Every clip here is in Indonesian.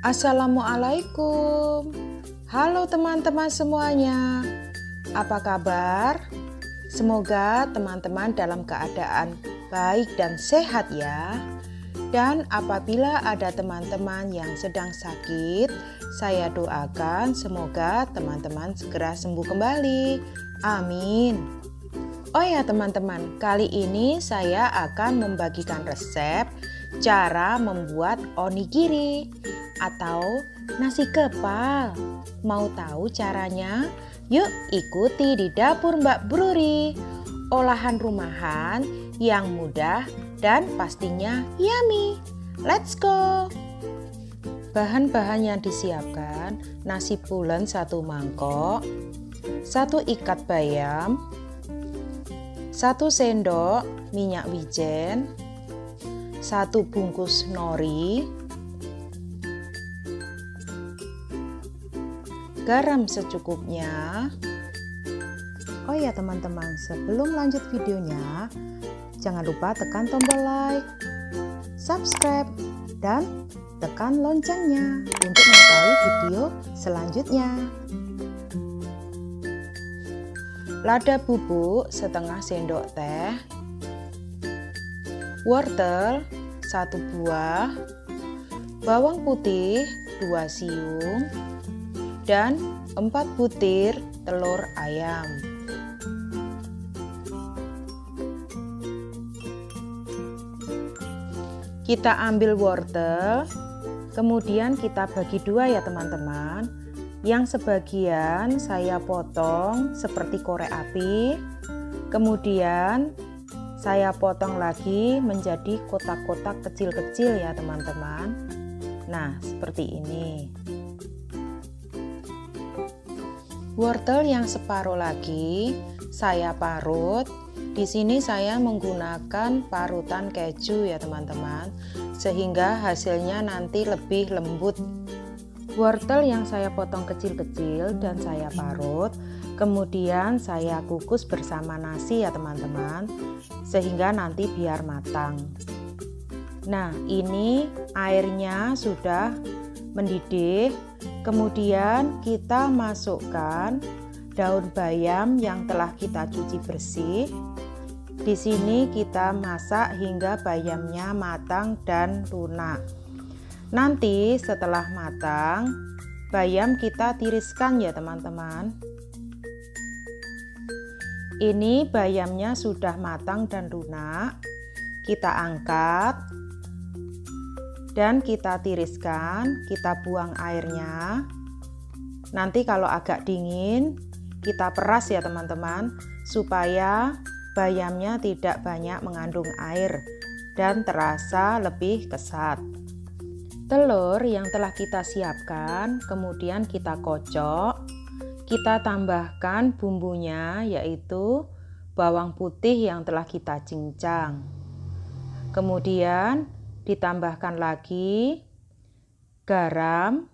Assalamualaikum. Halo teman-teman semuanya. Apa kabar? Semoga teman-teman dalam keadaan baik dan sehat ya. Dan apabila ada teman-teman yang sedang sakit, saya doakan semoga teman-teman segera sembuh kembali. Amin. Oh ya teman-teman, kali ini saya akan membagikan resep cara membuat onigiri atau nasi kepal. Mau tahu caranya? Yuk ikuti di dapur Mbak Bruri. Olahan rumahan yang mudah dan pastinya yummy. Let's go. Bahan-bahan yang disiapkan: nasi pulen 1 mangkok, 1 ikat bayam, 1 sendok minyak wijen, 1 bungkus nori, garam secukupnya. Oh ya teman-teman, sebelum lanjut videonya, jangan lupa tekan tombol like, subscribe, dan tekan loncengnya untuk mengetahui video selanjutnya. Lada bubuk setengah sendok teh, wortel 1 buah, bawang putih 2 siung, dan 4 butir telur ayam. Kita ambil wortel, kemudian kita bagi 2 ya teman-teman. Yang sebagian saya potong seperti korek api, kemudian saya potong lagi menjadi kotak-kotak kecil-kecil ya teman-teman. Nah, seperti ini. Wortel yang separuh lagi saya parut. Di sini saya menggunakan parutan keju ya teman-teman, sehingga hasilnya nanti lebih lembut. Wortel yang saya potong kecil-kecil dan saya parut, kemudian saya kukus bersama nasi ya teman-teman, sehingga nanti biar matang. Nah, ini airnya sudah mendidih. Kemudian kita masukkan daun bayam yang telah kita cuci bersih. Di sini kita masak hingga bayamnya matang dan lunak. Nanti setelah matang, bayam kita tiriskan ya teman-teman. Ini bayamnya sudah matang dan lunak. Kita angkat dan kita tiriskan, kita buang airnya. Nanti kalau agak dingin, kita peras ya teman-teman, supaya bayamnya tidak banyak mengandung air dan terasa lebih kesat. Telur yang telah kita siapkan, kemudian kita kocok. Kita tambahkan bumbunya, yaitu bawang putih yang telah kita cincang. Kemudian ditambahkan lagi garam.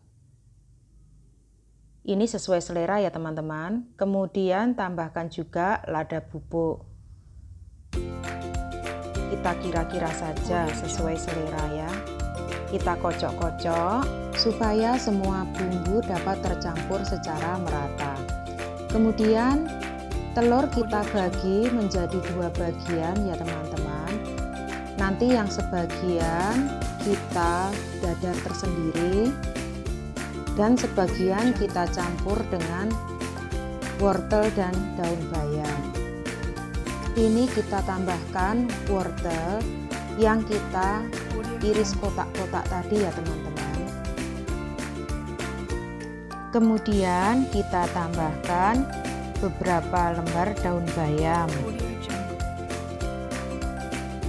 Ini sesuai selera ya teman-teman. Kemudian tambahkan juga lada bubuk. Kita kira-kira saja sesuai selera ya. Kita kocok-kocok supaya semua bumbu dapat tercampur secara merata. Kemudian telur kita bagi menjadi 2 bagian ya teman-teman. Nanti yang sebagian kita dadar tersendiri dan sebagian kita campur dengan wortel dan daun bayam. Ini kita tambahkan wortel yang kita iris kotak-kotak tadi ya teman-teman. Kemudian kita tambahkan beberapa lembar daun bayam.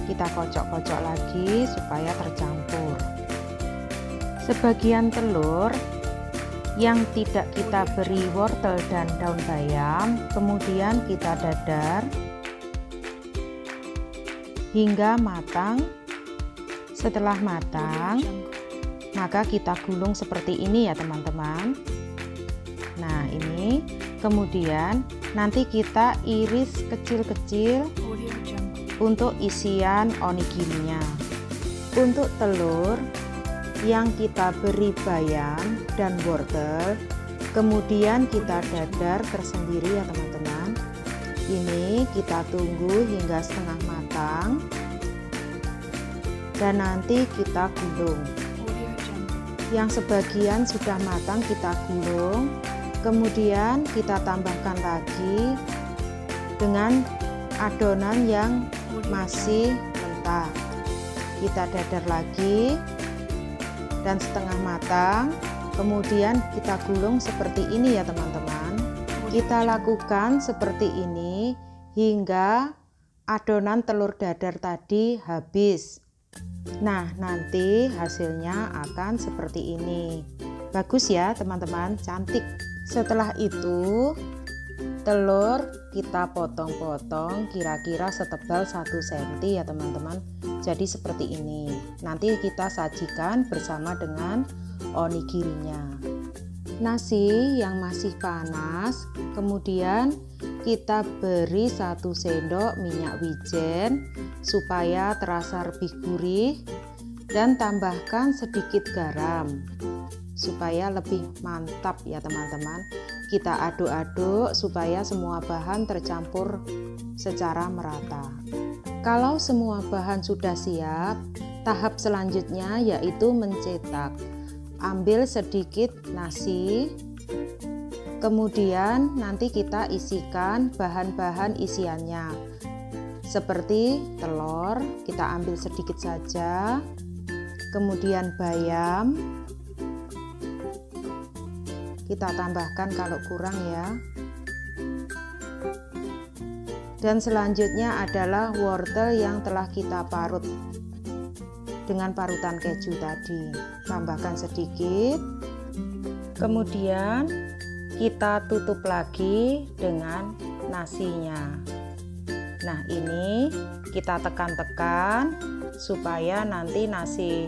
Kita kocok-kocok lagi supaya tercampur. Sebagian telur yang tidak kita beri wortel dan daun bayam, kemudian kita dadar hingga matang. Setelah matang, maka kita gulung seperti ini ya teman-teman. Nah, ini kemudian nanti kita iris kecil-kecil untuk isian onigirinya. Untuk telur yang kita beri bayam dan wortel, kemudian kita dadar tersendiri ya teman-teman. Ini kita tunggu hingga setengah matang dan nanti kita gulung. Yang sebagian sudah matang kita gulung, kemudian kita tambahkan lagi dengan adonan yang masih mentah. Kita dadar lagi dan setengah matang, kemudian kita gulung seperti ini ya teman-teman. Kita lakukan seperti ini hingga adonan telur dadar tadi habis. Nah, nanti hasilnya akan seperti ini. Bagus ya teman-teman, cantik. Setelah itu telur kita potong-potong kira-kira setebal 1 cm ya teman-teman. Jadi seperti ini. Nanti kita sajikan bersama dengan onigirinya. Nasi yang masih panas, kemudian kita beri 1 sendok minyak wijen supaya terasa lebih gurih, dan tambahkan sedikit garam supaya lebih mantap ya teman-teman. Kita aduk-aduk supaya semua bahan tercampur secara merata. Kalau semua bahan sudah siap, tahap selanjutnya yaitu mencetak. Ambil sedikit nasi, kemudian nanti kita isikan bahan-bahan isiannya seperti telur, kita ambil sedikit saja, kemudian bayam kita tambahkan kalau kurang ya, dan selanjutnya adalah wortel yang telah kita parut dengan parutan keju tadi. Tambahkan sedikit, kemudian kita tutup lagi dengan nasinya. Nah, ini kita tekan-tekan supaya nanti nasi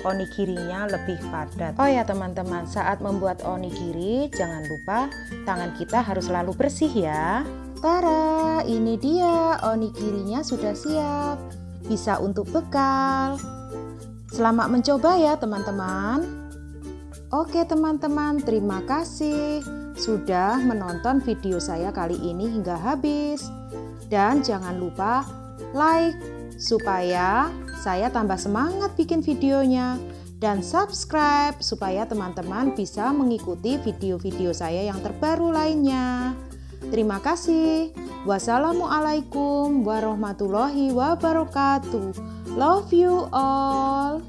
onigirinya lebih padat. Oh ya teman-teman, saat membuat onigiri jangan lupa tangan kita harus selalu bersih ya. Tara, ini dia onigirinya sudah siap, bisa untuk bekal. Selamat mencoba ya teman-teman. Oke teman-teman, terima kasih sudah menonton video saya kali ini hingga habis. Dan jangan lupa like supaya saya tambah semangat bikin videonya, dan subscribe supaya teman-teman bisa mengikuti video-video saya yang terbaru lainnya. Terima kasih. Wassalamualaikum warahmatullahi wabarakatuh. Love you all.